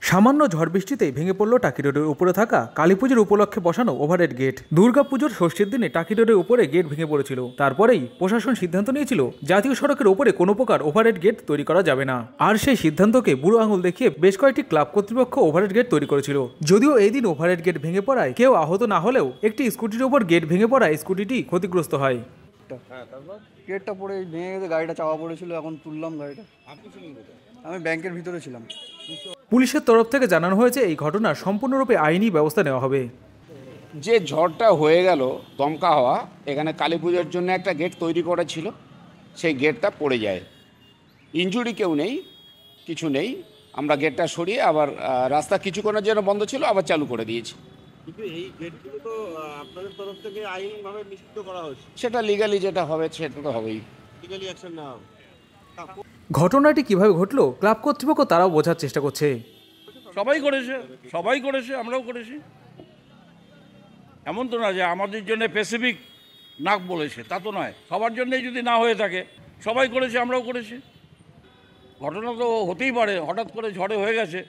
সামান্য ঝড় বৃষ্টিতেই ভেঙে পড়ল টাকি রোডের উপরে থাকা কালীপুজোর উপলক্ষে বসানো ওভারহেড গেট। দুর্গাপুজোর ষষ্ঠীর দিনে টাকি রোডের উপরে গেট ভেঙে পড়েছিল। তারপরেই প্রশাসন সিদ্ধান্ত নিয়েছিল জাতীয় সড়কের উপরে কোনো প্রকার ওভারহেড গেট তৈরি করা যাবে না। আর সেই সিদ্ধান্তকে বুড়ো আঙুল দেখিয়ে বেশ কয়েকটি ক্লাব কর্তৃপক্ষ ওভারহেড গেট তৈরি করেছিল। যদিও এই দিন ওভারহেড গেট ভেঙে পড়ায় কেউ আহত না হলেও একটি স্কুটির ওপর গেট ভেঙে পড়ায় স্কুটিটি ক্ষতিগ্রস্ত হয়। গেটটা পড়ে ভেঙে গেছে, গাড়িটা চাপা পড়েছিল, এখন তুললাম গাড়িটা। আমি ব্যাংকের ভিতরে ছিলাম। পুলিশের তরফ থেকে জানানো হয়েছে এই ঘটনার সম্পূর্ণরূপে আইনি ব্যবস্থা নেওয়া হবে। যে ঝড়টা হয়ে গেল দমকা হাওয়া, এখানে কালী পুজোর জন্য একটা গেট তৈরি করা ছিল, সেই গেটটা পড়ে যায়। ইনজুরি কেউ নেই, কিছু নেই। আমরা গেটটা সরিয়ে আবার রাস্তা কিছুক্ষণের জন্য বন্ধ ছিল, আবার চালু করে দিয়েছি। কিন্তু এই গেটগুলো তো আপনাদের তরফ থেকে আইনভাবে নিষিদ্ধ করা হয়েছে। সেটা লিগালি যেটা হবে সেটা তো হবেই। লিগালি অ্যাকশন নেওয়া হবে। ঘটনাটি কিভাবে ঘটলো ক্লাব কর্তৃপক্ষ তারাও বোঝার চেষ্টা করছে। সবাই করেছে, আমরাও করেছি। এমন তো না যে আমাদের জন্য স্পেসিফিক নাক বলেছে, তা তো নয়। সবার জন্যই যদি না হয়ে থাকে, সবাই করেছে, আমরাও করেছি। ঘটনা তো হতেই পারে, হঠাৎ করে ঝড়ে হয়ে গেছে,